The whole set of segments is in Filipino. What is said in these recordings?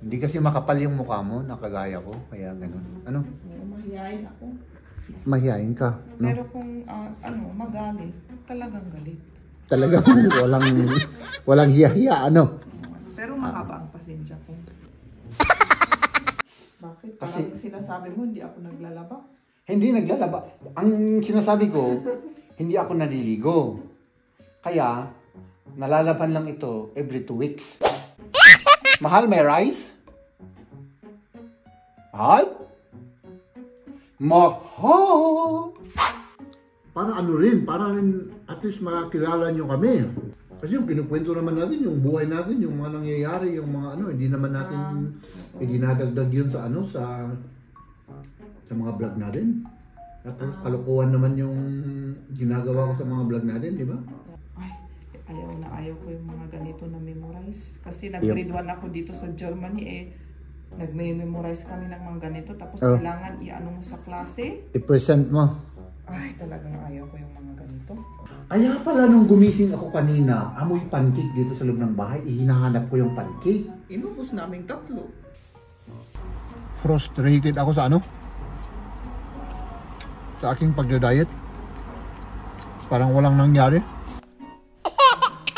Hindi kasi makapal yung mukha mo, nakagaya ko, kaya ganun. Ano? Mahihain ako. Mahihain ka, no? Pero kung magalit, talagang galit. Talagang walang hiya-hiya, ano? Pero mahaba ang pasensya ko. Bakit? Kasi Parang sinasabi mo, hindi ako naglalaba. hindi naglalaba. Ang sinasabi ko, hindi ako naliligo. Kaya, nalalaban lang ito every 2 weeks. Mahal, may rice? Mahal? Mahal! Para ano rin, para rin at least makakilala nyo kami. Kasi yung kinukwento naman natin, yung buhay natin, yung mga nangyayari, yung mga ano, hindi naman natin idinadagdag yun sa ano, sa mga vlog natin. Tapos kalukuhan naman yung ginagawa ko sa mga vlog natin, di ba? Ay, ayaw ko yung mga ganito na memorize. Kasi nag-grade 1 ako dito sa Germany nagme-memorize kami ng mga ganito. Tapos kailangan i-ano mo sa klase. I-present mo. Ay, talagang ayaw ko yung mga ganito. Kaya pala nung gumising ako kanina, amoy pancake dito sa loob ng bahay, hinahanap ko yung pancake. Inubos naming 3. Frustrated ako sa ano? Sa aking pagda-diet. Parang walang nangyari.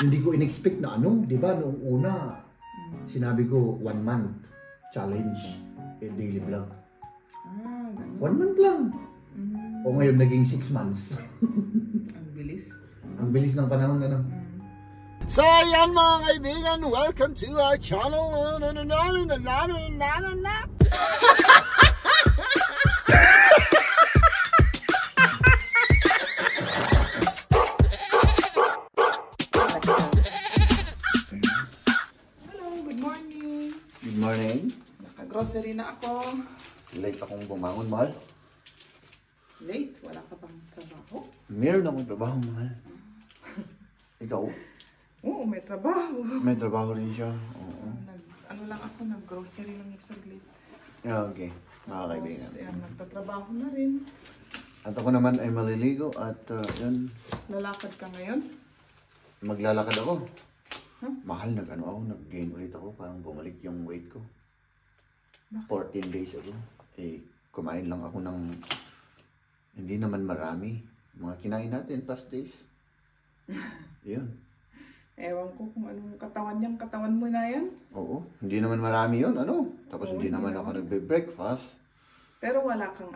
Hindi ko in-expect na ano, di ba? Noong una, sinabi ko 1 month challenge, daily vlog. 1 month lang. O ngayon naging 6 months. Ang bilis. Ang bilis ng panahon na. So ayan mga kaibigan, welcome to our channel. Good morning. Naka-grocery na ako. Late akong bumangon, mahal. Late? Wala ka bang trabaho? Meron akong trabaho, mahal. Ikaw? Oo, may trabaho. May trabaho rin siya. Oo. Ano lang ako, nag-grocery lang saglit. Yeah, okay. Mga kaibigan. Tapos, yan, nagtatrabaho na rin. At ako naman ay maliligo at yun, Lalakad ka ngayon? maglalakad ako. Huh? Mahal, nag-gain ulit ako. Parang bumalik yung weight ko. Bakit? 14 days ago. Kumain lang ako ng hindi naman marami. Mga kinain natin, past days. Yun. Ewan ko kung anong katawan mo na yan. Oo, hindi naman marami yun, ano. Tapos Oo, hindi naman ako nagbe-breakfast. Pero wala kang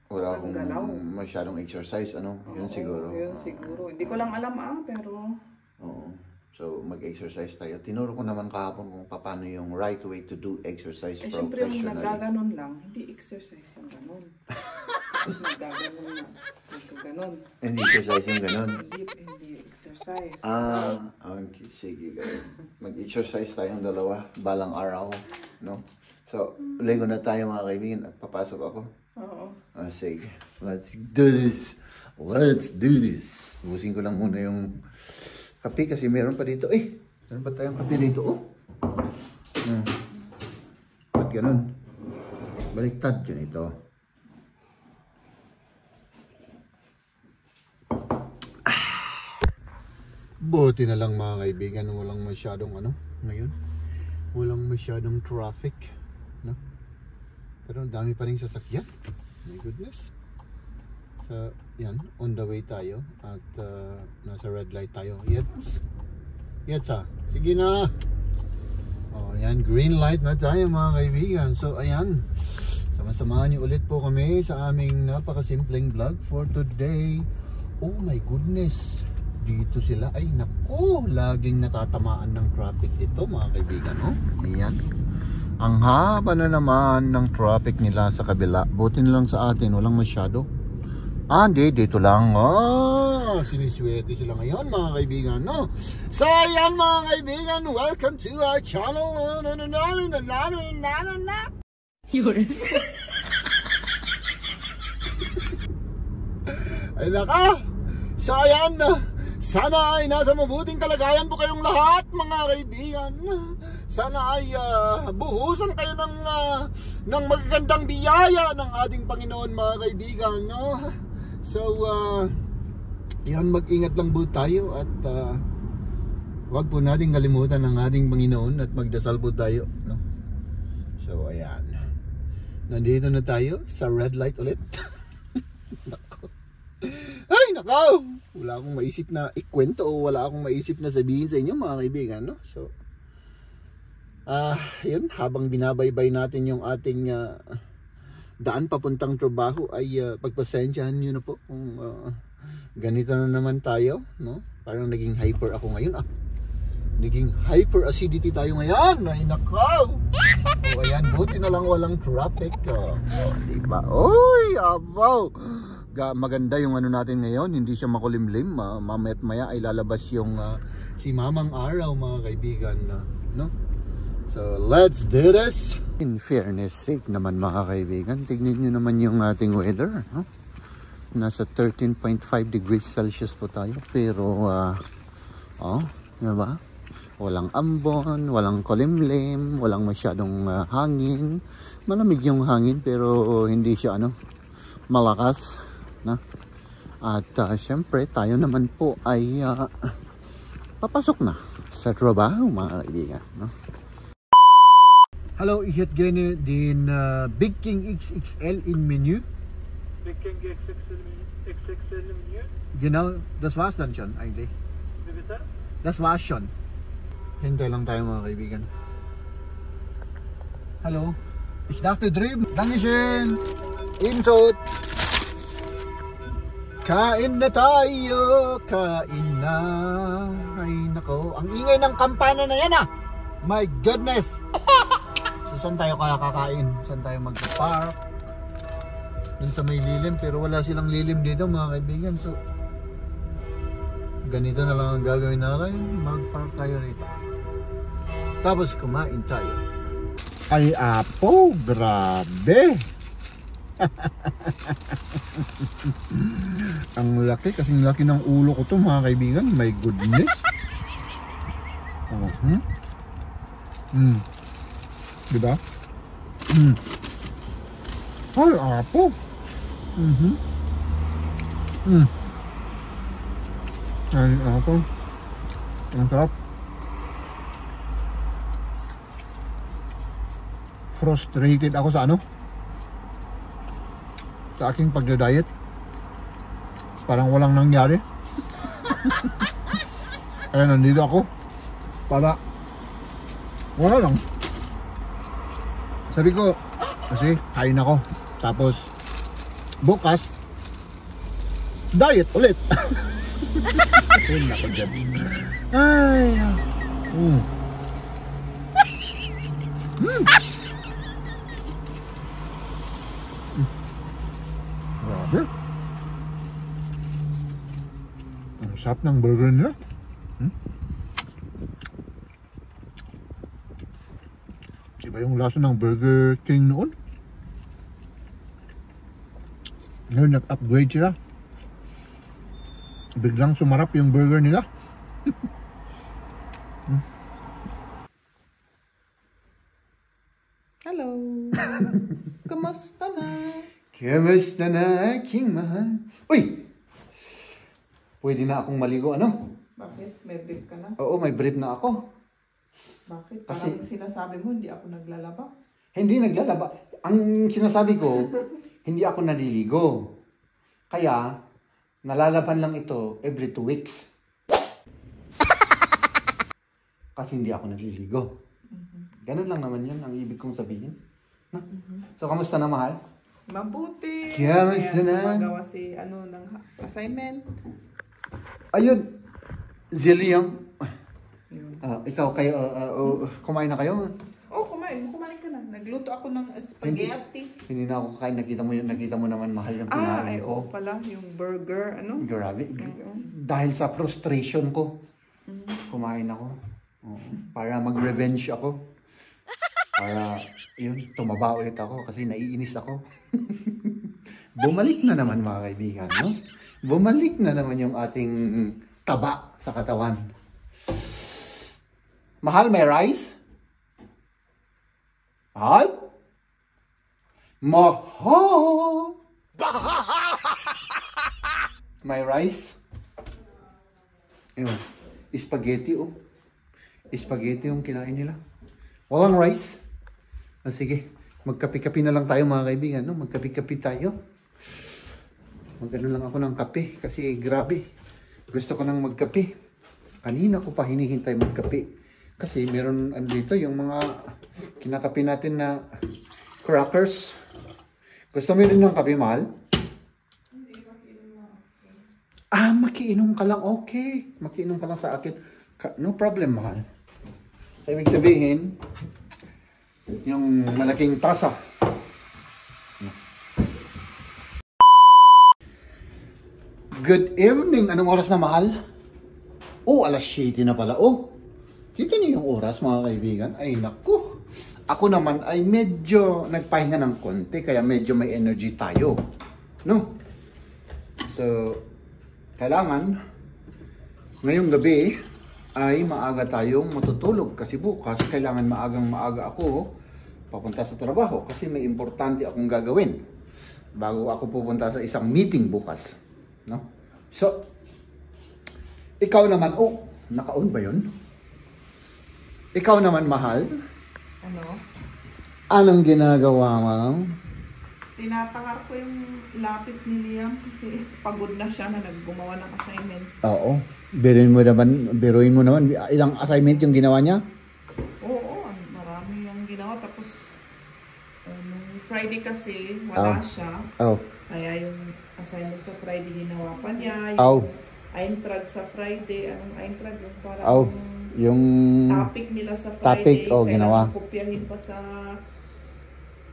Wala akong galaw. masyadong exercise, ano. Yun Oo, siguro. Yun siguro. Hindi ko lang alam pero... Oo. So, mag-exercise tayo. Tinuro ko naman kahapon kung paano yung right way to do exercise Siyempre yung professionally. nagaganon lang, hindi exercise yung ganon. Tapos nagaganon na, nagaganon. Hindi exercise yung ganun. Hindi exercise. Okay. Sige, ganun. Mag-exercise tayong dalawa balang araw, no? So, lego na tayo mga kaibigan at papasok ako. Oo. Sige. Let's do this. Let's do this. Busin ko lang muna yung kape kasi meron pa dito. Meron pa tayong kape dito, oh. Ba't ganun? Baliktad yun ito. Buti na lang mga kaibigan, walang masyadong ngayon. Walang masyadong traffic, no? Pero ang dami pa rin sasakyan. My goodness. So, yan, on the way tayo at nasa red light tayo. Yes, sige na. Oh, yan, green light na tayo mga kaibigan. So, ayan, sama-samahan niyo ulit po kami sa aming napakasimpleng vlog for today. Oh my goodness, dito sila, ay naku, laging natatamaan ng traffic dito mga kaibigan, oh. Ayan, ang haba na naman ng traffic nila sa kabila. Buti na lang sa atin, walang masyado. Hindi, dito lang. Siniswerte sila ngayon mga kaibigan, no? So ayan mga kaibigan, welcome to our channel. Ay naka, so ayan, sana ay nasa mabuting kalagayan po kayong lahat mga kaibigan. Sana ay buhusan kayo ng magagandang biyaya ng ating Panginoon mga kaibigan, no? So, yan, mag-ingat lang po tayo at wag po natin kalimutan ng ating Panginoon at magdasal po tayo, no? So, ayan. Nandito na tayo sa red light ulit. Nako. Ay, nako! Wala akong maisip na ikwento o wala akong maisip na sabihin sa inyo mga kaibigan, no? So, yun, habang binabaybay natin yung ating daan papuntang trabaho ay pagpasensyahan nyo na po kung ganito na naman tayo, no? Parang naging hyper ako ngayon, Naging hyper acidity tayo ngayon. Ay nakaw. O ayan, buti na lang walang traffic. Diba? Uy, abaw. Maganda yung ano natin ngayon. Hindi siya makulimlim. Mamayat maya ay lalabas yung si Mamang Araw mga kaibigan. No? So let's do this. In fairness sake naman mga kaibigan, tignan nyo naman yung ating weather. Nasa 13.5 degrees Celsius po tayo. Pero diba? Walang ambon, walang kulimlim, walang masyadong hangin. Malamig yung hangin pero hindi siya malakas, na. At syempre tayo naman po ay papasok na sa trabaho mga kaibigan, no? Hallo, ich hätte gerne den Big King XXL in Menü. Big King XXL im Menü? Genau, das war's dann schon eigentlich. Wie bitte? Das war's schon. Hintay lang tayo mga kaibigan. Hallo. Ich dachte drüben. Dankeschön. Insot. Kain na tayo. Kain na. Ay nako. Ang ingay ng kampana na yan My goodness. So saan tayo kaya kakain? Saan tayo mag-park? Dun sa may lilim. Pero wala silang lilim dito mga kaibigan. So ganito na lang ang gagawin natin. Mag-park tayo rito. Tapos kumain tayo. Ay apo, grabe. Ang laki, kasing laki ng ulo ko to mga kaibigan. My goodness. Diba? Ay apo. Ay apo. Ang sarap. Frustrated ako sa sa aking pagda-diet. Parang walang nangyari. Kaya nandito ako para wala lang. Sabi ko kasi kain ako, tapos bukas diet ulit. Ay nako dyan. Ay grabe. Ang sarap ng burger nila. Iba yung lasa ng Burger King noon. Ngayon nag-upgrade sila. Biglang sumarap yung burger nila. Hello. Kumusta na? Kamusta na aking mahal? Uy! Pwede na akong maligo, Bakit? May brief ka na? Oo, may brief na ako. Bakit? Kasi- Parang sinasabi mo, hindi ako naglalaba. Hindi naglalaba. Ang sinasabi ko, hindi ako naliligo. Kaya, nalalaban lang ito every 2 weeks. Kasi hindi ako naliligo. Ganun lang naman yan ang ibig kong sabihin. So, kamusta na mahal? Mabuti. Kamusta na? Magawa si ng assignment. Ayun, Zilliam. Yun. Ikaw, kayo, kumain na kayo? Oh, kumain ka na. Nagluto ako ng spaghetti. Hindi na ako kakain. Nakita mo naman mahal yung kinain ko. Oo pala. Yung burger, Grabe. Dahil sa frustration ko, kumain ako. Para mag-revenge ako. Para, tumaba ulit ako kasi naiinis ako. Bumalik na naman mga kaibigan, no? Bumalik na naman yung ating taba sa katawan. Mahal, may rice? Mahal? Mahal? May rice? Ayun. Spaghetti, Spaghetti yung kinain nila. Walang rice. Sige, magkape-kape na lang tayo mga kaibigan, no? Magkape-kape tayo. Mag-ano lang ako ng kape kasi grabe. Gusto ko nang magkape. Kanina ko pa hinihintay magkape. Kasi meron andito yung mga kinakape natin na crackers. Gusto mo rin ng kape, mahal? Makiinom ka lang. Okay. Makiinom ka lang sa akin. No problem, mahal. So, ibig sabihin, yung malaking tasa. Good evening. Anong oras na, mahal? Oh, alas 7 na pala. Oh, kita niyo yung oras, mga kaibigan. Ay, naku. Ako naman ay medyo nagpahinga ng konti, kaya medyo may energy tayo. No? So, kailangan, ngayong gabi, ay maaga tayong matutulog. Kasi bukas, kailangan maaga ako papunta sa trabaho. Kasi may importante akong gagawin bago ako pupunta sa isang meeting bukas. No? So, ikaw naman, oh, naka-on ba yun? Ikaw naman, mahal. Ano? Anong ginagawa mo? Tinatangar ko yung lapis ni Liam kasi pagod na siya na naggumawa ng assignment. Oo. Biruin mo naman, ilang assignment yung ginawa niya? Oo, marami yung ginawa. Tapos, nung Friday kasi, wala siya. Oh. Kaya yung assignment sa Friday ginawa pa niya. Oh. Eintrag sa Friday. Anong Eintrag? Yung parang yung topic nila sa Friday. ginawa. Kailangan kopyahin pa sa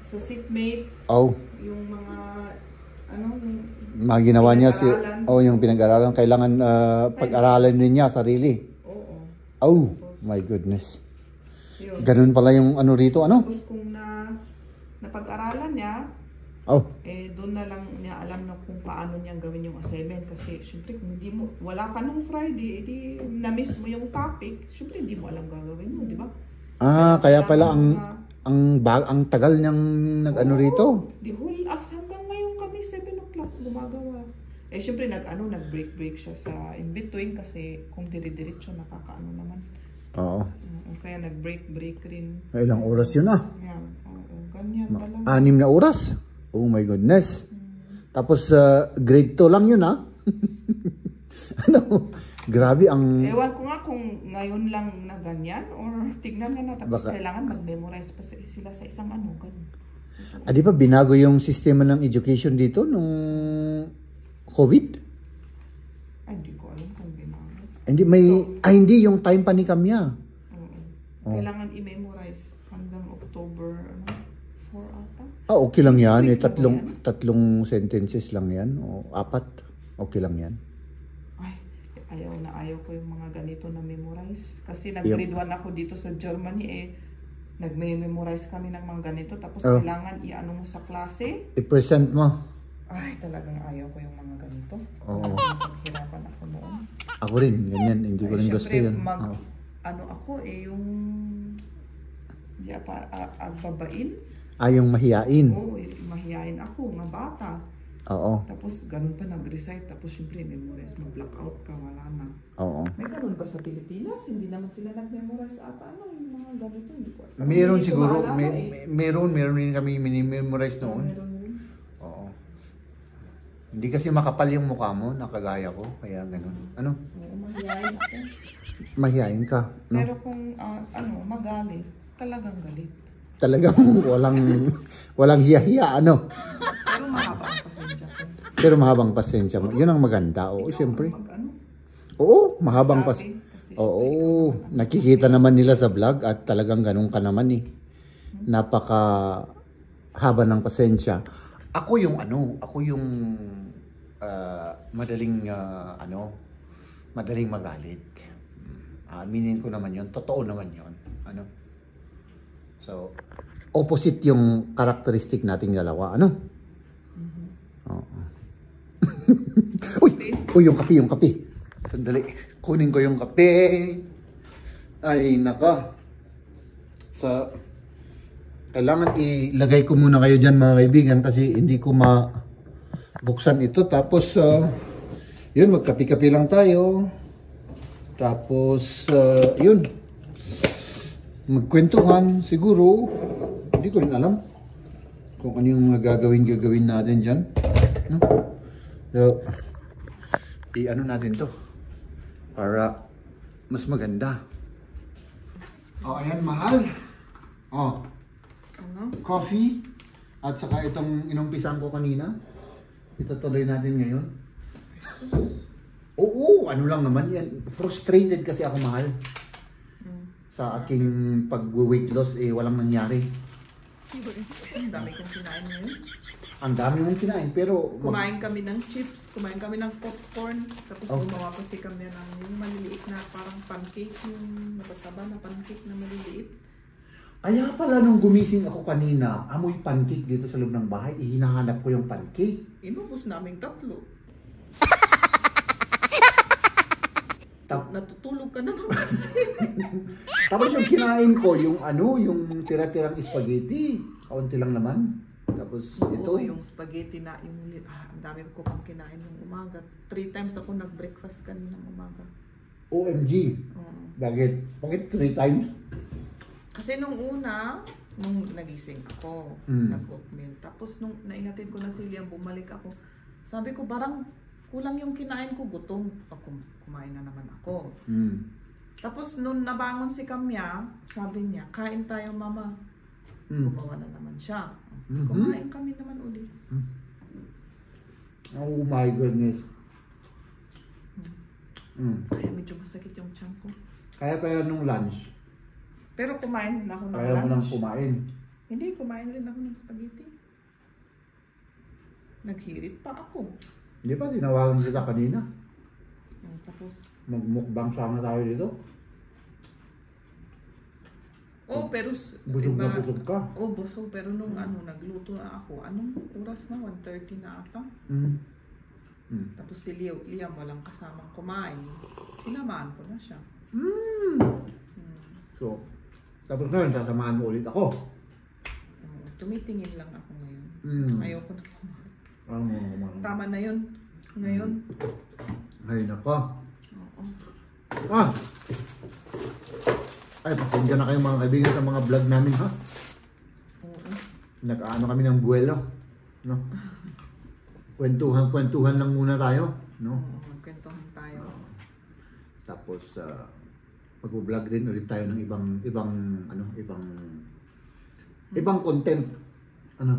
seatmate. Oh. Yung mga mga ginawa niya yung pinag-aralan. Kailangan pag-aralan din niya sarili. Oo. Oh, my goodness. Yun. Ganun pala yung ano rito, ano? Tapos kung napag-aralan niya, doon na lang niya alam na kung paano niya gawin yung assignment. Kasi syempre kung wala ka nung Friday, edi na-miss mo yung topic, syempre hindi mo alam gagawin mo, di ba? Kaya pala ang tagal niyang nag-ano rito. The whole hanggang ngayon kami 7 o'clock gumagawa. Syempre nag-break siya sa in between kasi kung dire-diretso nakakaano naman. Oo. Kaya nag-break rin. Ilang oras yun ah? Yan. Oo, ganyan talaga. 6 na oras? Oh my goodness. Tapos grade 2 lang yun ah. Ano? Grabe ang... Ewan ko nga kung ngayon lang na ganyan or tignan nga na tapos kailangan mag-memorize pa sila sa isang ganun. Di ba binago yung sistema ng education dito nung COVID? Hindi ko alam kung binago. Hindi yung time pa ni Kamya. Oo. Kailangan i-memorize hanggang October 4 ata. Okay lang yan. Tatlong sentences lang yan. O 4. Okay lang yan. Ayaw ko yung mga ganito na memorize. Kasi nag-grade 1 ako dito sa Germany nagme-memorize kami ng mga ganito. Tapos kailangan i-ano mo sa klase. I-present mo. Talagang ayaw ko yung mga ganito. Oo. Naghirapan ako noon. Ako rin, ganyan. Hindi ko rin gusto yun. Yung agbabain. Yung mahiyain. Oo, mahiyain ako, mga bata. Oo. Tapos ganun pa nag-recite, tapos syempre memorize, mag-blackout ka, wala na. Oo. May ganun ba sa Pilipinas? Hindi naman sila nag-memorize ata, yung mga ganito, hindi ko alam. Meron siguro, meron rin kami mini-memorize noon. Meron rin. Oo. Hindi kasi makapal yung mukha mo, nakagaya ko, kaya ganun. Ano? Oo, mahiyain ako. Mahiyain ka, no? Pero kung, magalit, talagang galit. Talagang walang hiya-hiya, ano? Pero mahaba ang pasensya ko. Pero mahabang pasensya mo. Yun ang maganda. Oo, siyempre. Oo, mahabang pasensya. Oo, nakikita naman nila sa vlog at talagang ganun ka naman eh. Napaka haba ng pasensya. Ako yung madaling magalit. Aminin ko naman yun. Totoo naman yun. So, opposite yung karakteristik nating dalawa, ano? Oo. Uy, yung kape. Sandali, kunin ko yung kape. Ay, naka. Kailangan ilagay ko muna kayo dyan mga kaibigan kasi hindi ko mabuksan ito. Tapos, yun, magkape-kape lang tayo. Tapos, yun. Magkwentuhan siguro. Hindi ko rin alam kung ano yung mga gagawin natin dyan. No? So, i-ano natin to para mas maganda. Oh, ayan, mahal. Oh, coffee at saka itong inumpisan ko kanina. Itutuloy natin ngayon. Oo, ano lang naman yan. Frustrated kasi ako, mahal. Sa aking pag-weight loss, walang nangyari. Ang dami kong kinain ngayon. Ang dami mong kinain, pero... Kumain kami ng chips, kumain kami ng popcorn, tapos gumawa kasi kami ng yung maliliit na parang pancake, yung matataba na pancake na maliliit. Kaya pala nung gumising ako kanina, amoy pancake dito sa loob ng bahay, hinahanap ko yung pancake. Inubos namin 3. Natutulog ka naman kasi. Tapos yung kinain ko, yung yung tira-tirang spaghetti, kaunti lang naman. Tapos ito. Yung spaghetti na, ang dami ko pang kinain ng umaga. 3 times ako nag-breakfast kaninang umaga. OMG. Bakit? Bakit 3 times? Kasi nung una, nung nagising ako, nag-oatmeal. Tapos nung naihatid ko na si Liam, bumalik ako. Sabi ko, parang kulang yung kinain ko, gutom. Kumain na naman ako. Tapos nung nabangon si Kamya, sabi niya, kain tayo, mama. Gumawa na naman siya. Kumain kami naman ulit. Oh my goodness. Kaya medyo masakit yung tiyan ko. Kaya nung lunch. Pero kumain din ako ng Kaya lunch. mo nang kumain. Hindi, kumain rin ako ng spaghetti. Naghirit pa ako. Hindi ba, tinawagan kita kanina? Tapos, Magmukbang sana tayo dito. pero Busog na busog ka. Busog. Pero nung nagluto na ako, anong oras na? 1:30 na ata. Tapos si Liam walang kasamang kumain. Sinamaan ko na siya. So, tapos ngayon, sasamahan mo ulit ako. Tumitingin lang ako ngayon. Ayoko na kumain. Tama na yun. Ngayon. Ngayon ako. Oo. Ay, pakinggan na kayo mga kaibigan sa mga vlog namin, ha? Oo. Nag-ano kami ng buwelo. No? Kwentuhan lang muna tayo. No? Magkwentuhan tayo. Tapos, mag-vlog din ulit tayo ng ibang content. No?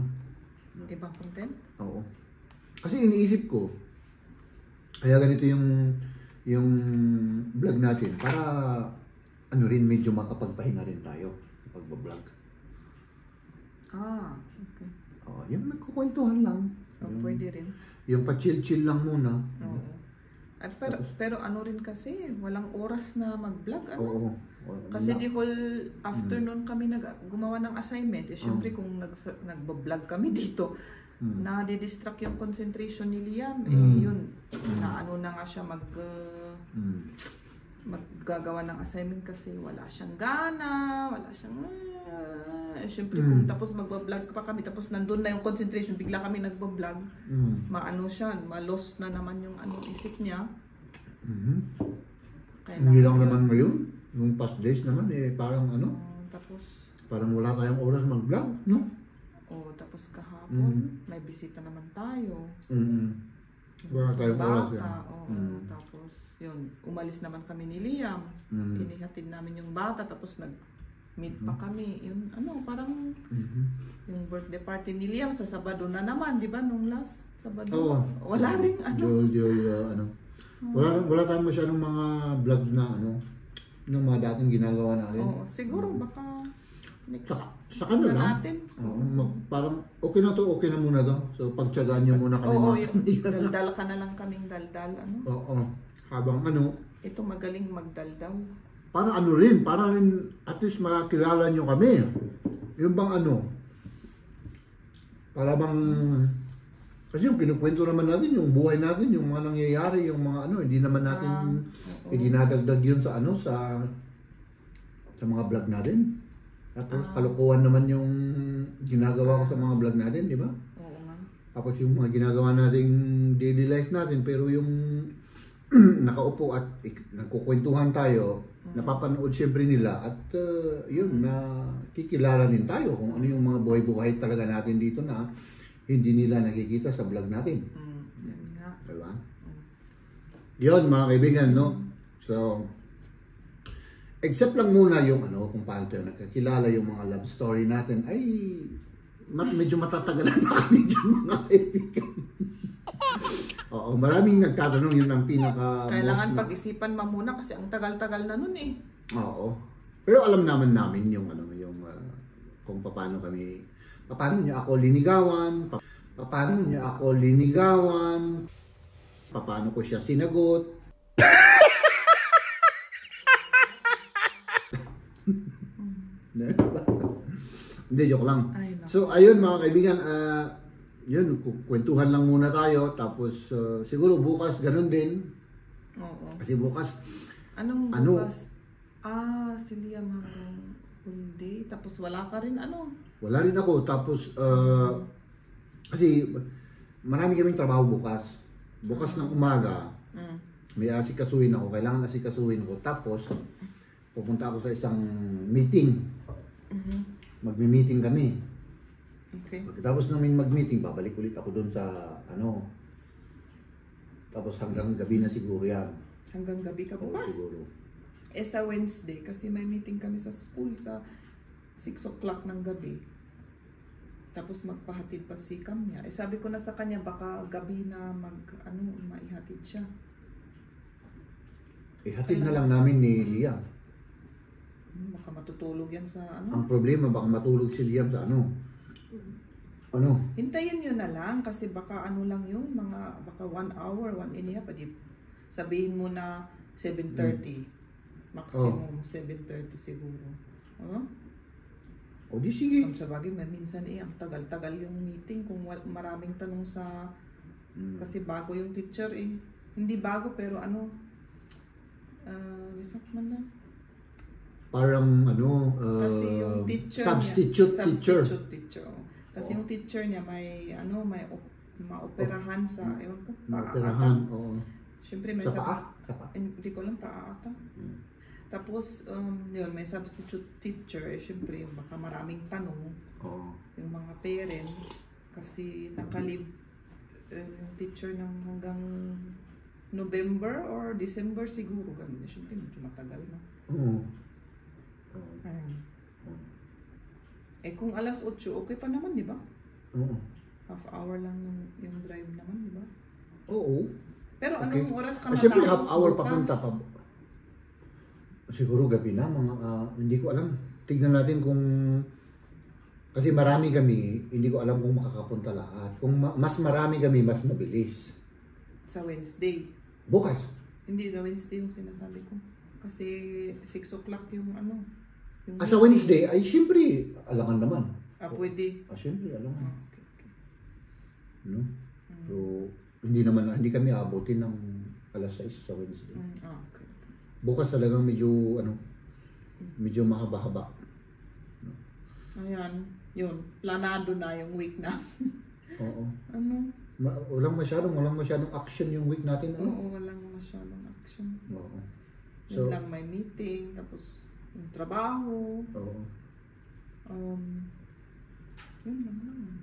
Ibang content? Oo. Kasi iniisip ko, kaya ganito yung vlog natin para medyo makapagpahinga rin tayo sa pagbablog. Okay. Yung nagkukwentuhan lang. Pwede rin. Yung pa-chill-chill lang muna. Oo. At pero rin kasi, walang oras na mag-vlog. Oo. Kasi the whole afternoon kami gumawa ng assignment. Siyempre kung nagbablog kami dito, na-distract yung concentration ni Liam. Yun, na nga siya maggagawa ng assignment kasi wala siyang gana, wala siyang siyempre kung tapos magbablog pa kami tapos nandun na yung concentration, bigla kami nagbablog, ma-lost na naman yung isip niya. Hindi lang naman ngayon, yung past days naman parang tapos parang wala tayong oras mag-vlog, no? Tapos kahapon may bisita naman tayo. Wala tayong oras yan. Tapos yun, umalis naman kami ni Liam. Inihatid namin yung bata tapos nag-meet pa kami. Yun, parang yung birthday party ni Liam sa Sabado na naman, di ba? Nung last Sabado. Wala ring Wala tayong masyadong mga vlogs na yung mga dating ginagawa natin. Siguro baka next saka na lang. natin. Parang okay na muna to. So pagtyagaan nyo muna kami. Daldal ka na lang kaming daldal. Habang ito magaling magdaldal. Para rin at least makakilala nyo kami. Yung bang para bang, kasi yung kinukwento naman natin, yung buhay natin, yung mga nangyayari, yung mga hindi naman natin, dinadagdag yun sa sa mga vlog natin. Tapos kalukuhan naman yung ginagawa ko sa mga vlog natin, di ba? Oo nga. Tapos yung mga ginagawa nating daily life natin, pero yung nakaupo at nagkukwentuhan tayo, napapanood siyempre nila at yun, na kikilala din tayo kung ano yung mga buhay-buhay talaga natin dito na hindi nila nakikita sa vlog natin. Yan nga. Diba? Yun mga kaibigan, no? So, except lang muna yung ano, kung paano tayo nagkakilala, yung mga love story natin, ay medyo matatagalan na kami dyan mga kaibigan. Oo, maraming nagtatanong, yun ang pinaka Kailangan pag-isipan mo muna kasi ang tagal-tagal na nun eh. Oo. Pero alam naman namin yung ano, yung kung paano niya ako linigawan, paano ko siya sinagot. Hindi, joke lang. Ay, no. So, ayun mga kaibigan, yun, kwentuhan lang muna tayo. Tapos, siguro bukas ganun din. Oo. Kasi bukas, Anong Ano? bukas? Si Liam hanggang full day. Tapos wala ka rin ano. wala rin ako. Tapos, kasi marami kaming trabaho bukas. Bukas ng umaga, may asikasuhin ako. Kailangan asikasuhin ko. Tapos, pupunta ako sa isang meeting. Magmi-meeting kami. Okay. Pagkatapos namin mag-meeting, babalik ulit ako doon sa ano. Tapos hanggang gabi na siguro yan. Hanggang gabi ka Oo, bukas? siguro. Sa Wednesday kasi may meeting kami sa school sa 6 o'clock ng gabi. Tapos magpahatid pa si Kamya. Sabi ko na sa kanya baka gabi na maihatid siya. Ihatid na lang namin ni Liam. Baka matutulog yan sa Ang problema, baka matulog si Liam sa ano. Hintayin nyo na lang kasi baka lang yun, baka 1 hour, 1 and a half. Sabihin mo na 7:30. Maximum 7:30 siguro. O di sige. Sa bagay, minsan ang tagal-tagal yung meeting kung maraming tanong sa... Kasi bago yung teacher eh. Hindi bago pero reset man na. Parang Kasi yung teacher substitute teacher. teacher. Kasi yung teacher niya may maoperahan sa ewan ko, Maoperahan, oo. Siyempre may Sa paa? hindi ko lang paa ata. Tapos yun, may substitute teacher, siyempre baka maraming tanong. Oo. Yung mga parent kasi nakalib yung teacher ng hanggang November or December siguro, ganun. Siyempre medyo matagal na. Oo. Kung alas 8, okay pa naman, di ba? Oo. Half hour lang yung drive naman, di ba? Oo. Pero Okay. anong oras ka Siyempre, matapos half hour bukas? papunta pa. Siguro gabi na, hindi ko alam. Tignan natin kung... Kasi marami kami, hindi ko alam kung makakapunta lahat. Kung mas marami kami, mas mabilis. Sa Wednesday. Bukas. Hindi, sa Wednesday yung sinasabi ko. Kasi 6 o'clock yung Yung Sa Wednesday, ay siyempre, alangan naman. Pwede. Siyempre, alangan. Okay. No? So, hindi kami aabutin ng alas 6 sa Wednesday. Okay. Bukas talagang medyo mahaba-haba. Ayan, yun. Planado na yung week na. Oo. Walang masyadong action yung week natin. Oo, walang masyadong action. Oo. Yun lang, may meeting, tapos yung trabaho. Oo. Yun lang naman.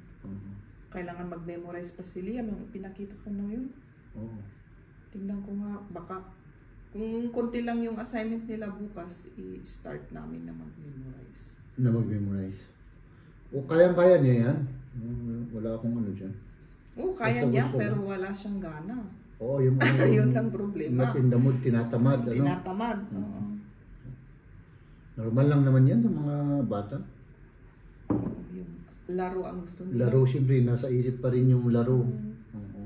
Kailangan mag-memorize pa si Liam, yung pinakita ko na yun. Oo. Tingnan ko nga, baka kung konti lang yung assignment nila bukas, i-start namin na mag-memorize. O kayang-kaya niya yan. Wala akong dyan. Oo, kaya Basta niya, gusto pero wala siyang gana. Oo, yung Yun lang problema. Napindamod, tinatamad. Tinatamad. Oo. Normal lang naman yan sa mga bata. Yung laro ang gusto nila. Laro, siyempre, nasa isip pa rin yung laro. Oo.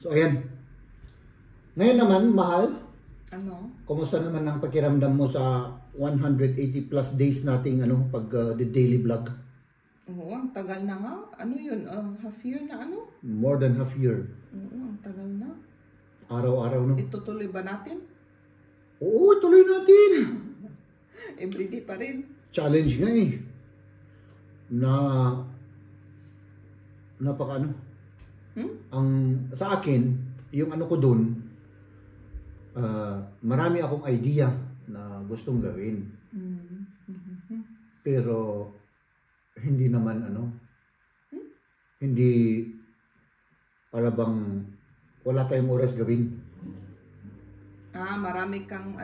So, ayan. Ngayon naman, mahal, kumusta naman ang pakiramdam mo sa 180 plus days nating the daily vlog? Oo, ang tagal na nga. Half year na More than half year. Oo, ang tagal na. Araw-araw, no? Itutuloy ba natin? Oo, tuloy natin. Everyday pa rin. Challenge nga eh. Ang sa akin, yung ko dun, marami akong idea na gustong gawin. Pero hindi naman hindi para bang wala tayong oras gawin. Marami kang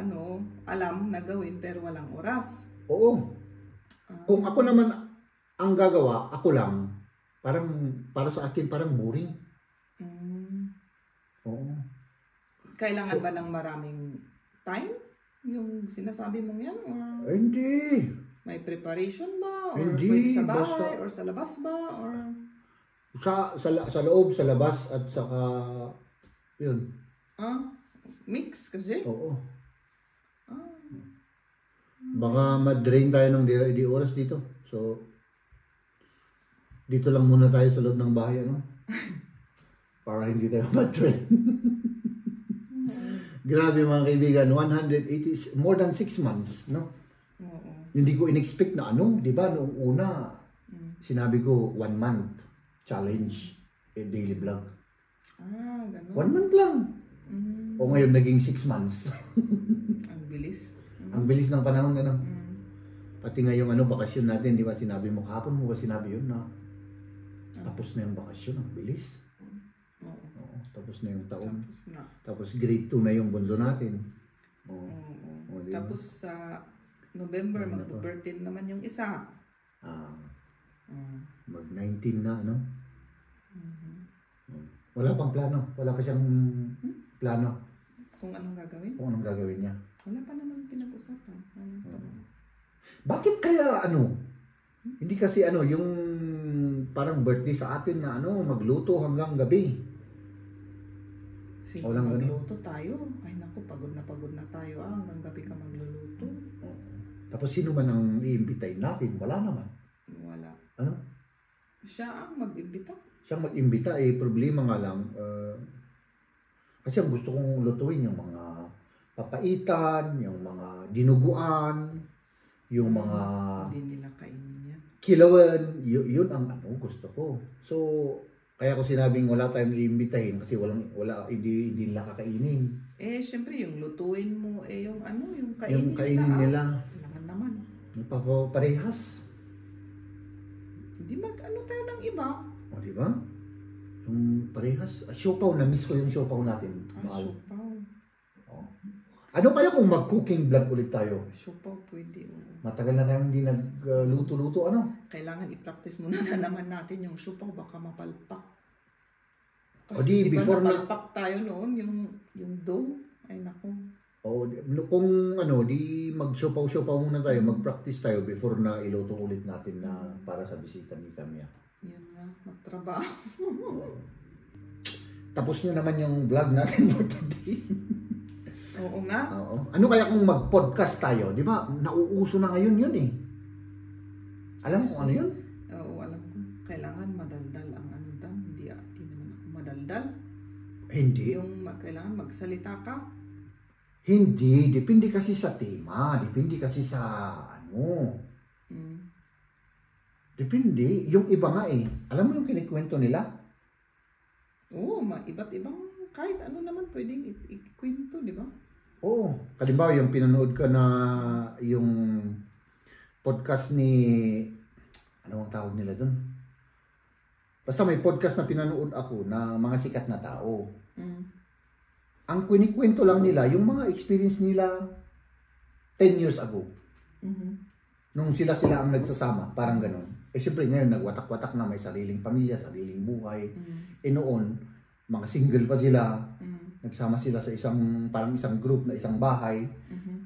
alam na gawin pero walang oras. Oo. Kung ako naman ang gagawa, ako lang, parang para sa akin parang boring. Oo. Kailangan ba ng maraming time? Yung sinasabi mong yan? Or Hindi. may preparation ba? Or Hindi, pwede sa bahay? basta- Or sa labas ba? Or Sa loob, sa labas, at saka, yun. mix kasi? Oo. Baka ma-drain tayo ng di oras dito. So, dito lang muna tayo sa loob ng bahay, para hindi tayo ma-drain. Grabe mga kaibigan, 180, more than 6 months, no? Oo. Hindi ko in-expect na di ba, noong una, sinabi ko 1 month challenge, daily vlog. Ganun. 1 month lang. O ngayon naging 6 months. Ang bilis. Ang bilis ng panahon, Pati ngayong bakasyon natin, di ba, sinabi mo, kahapon mo ba sinabi yun na tapos na yung bakasyon, ang bilis. Oo, tapos na yung taon. Tapos na. Tapos grade 2 na yung bunso natin. Oo. Diba? Tapos sa November, mag-birthday naman yung isa. Mag-19 na, Wala pang plano. Wala pa siyang plano Kung anong gagawin? kung anong gagawin niya. Wala pa naman pinag-usapan. Bakit kaya hindi kasi yung parang birthday sa atin na magluto hanggang gabi. Sige, Walang magluto tayo. Ay naku, pagod na tayo. Hanggang gabi ka magluluto. Tapos sino man ang i-imbitahin natin? Wala naman. Wala. Siya ang mag-imbita. Siyang mag-imbita, problema nga lang. Kasi ang gusto kong lutuin yung mga papaitan, yung mga dinuguan, yung mga Hindi nila kainin yan. kilawan, yun ang gusto ko. So, kaya ko sinabing wala tayong iimbitahin kasi hindi nila kakainin. Syempre yung lutuin mo, yung yung kainin Yung kainin nila. Kailangan naman. Parehas. Hindi tayo ng iba. O, di ba? Yung parehas. Siopaw, na-miss ko yung siopaw natin. Mahal. Siopaw. Ano kaya kung mag-cooking vlog ulit tayo? Siopaw pwede. Matagal na tayong hindi nagluto-luto, Kailangan i-practice muna na naman natin yung siopaw, baka mapalpak. O di, Diba before na... napalpak tayo noon, yung dough. Ay naku. O, kung di mag-siopaw-siopaw muna tayo, mag-practice tayo before na iluto ulit natin na para sa bisita ni Camia. Yan nga, magtrabaho. Tapos nyo naman yung vlog natin for today. Oo nga. Oo. Ano kaya kung mag-podcast tayo? Di ba? Nauuso na ngayon yun Alam mo kung ano yun? Oo, alam ko. Kailangan madaldal ang Hindi naman ako madaldal. Hindi. Kailangan magsalita ka. Hindi. Depende kasi sa tema. Depende kasi sa Depende. Yung iba nga Alam mo yung kinikwento nila? Oo, iba't ibang kahit ano naman pwedeng ikwento, di ba? Oo. Kalimbawa yung pinanood ka na yung podcast ni ano ang tawag nila doon? Basta may podcast na pinanood ako na mga sikat na tao. Ang kinikwento lang nila yung mga experience nila 10 years ago. Nung sila ang nagsasama, parang ganun. Siyempre ngayon nagwatak-watak na, may sariling pamilya, sariling buhay. Noon, mga single pa sila. Nagsama sila sa parang isang group na isang bahay.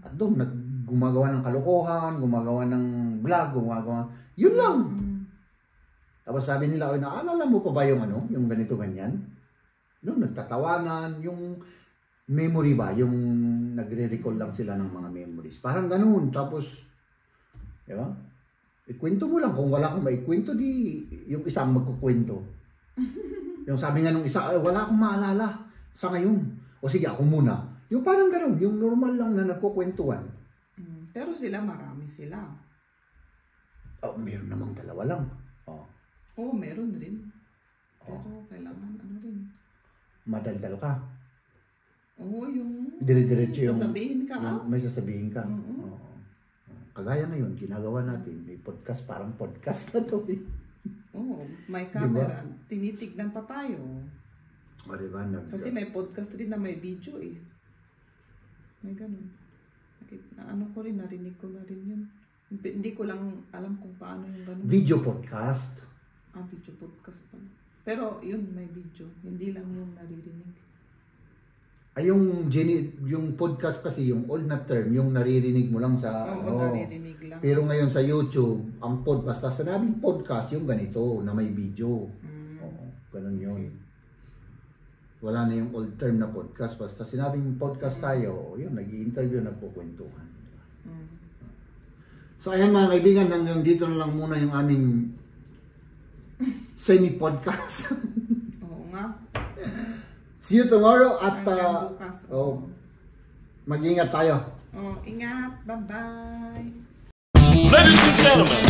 At doon gumagawa ng kalokohan, gumagawa ng vlog, yun lang. Tapos sabi nila, naalala mo pa ba yung yung ganito ganyan? Doon nagtatawanan, yung memory ba, yung nagre-recall lang sila ng mga memories. Parang ganun. Tapos, di ba? Ikwento mo lang. Kung wala kang maikwento, di yung isang magkukwento. Yung sabi nga nung isa, wala akong maalala sa ngayon. O sige, ako muna. Yung parang ganun, yung normal lang na nagkukwentuhan. Pero sila, marami sila. Meron namang dalawa lang. Oo, meron rin. Pero kailangan rin. Madaldal ka. Oo, yung Dire-diretso yung sasabihin ka. may sasabihin ka. Oo. Oo. Kagaya ngayon, ginagawa natin, may podcast, parang podcast na to eh. Oo, may camera. Tinitignan pa tayo. O diba? Kasi may podcast rin na may video eh. May ganun. Ano ko rin, narinig ko na rin yun. Hindi ko lang alam kung paano yung ganun. Video podcast. Video podcast pa. Pero yun, may video. Hindi lang yung naririnig. Ay, yung podcast kasi, yung old na term, yung naririnig mo lang sa, naririnig lang. Pero ngayon sa YouTube, ang podcast, basta sinabing podcast, yung ganito, na may video. Oo, ganun yun. Wala na yung old term na podcast, basta sinabing podcast tayo, yun, nag-i-interview, nagkukwentuhan. So, ayan mga kaibigan, hanggang dito na lang muna yung aming semi-podcast. Oo nga. See you tomorrow at bukas. mag-ingat tayo. Ingat. Bye-bye. Ladies and gentlemen.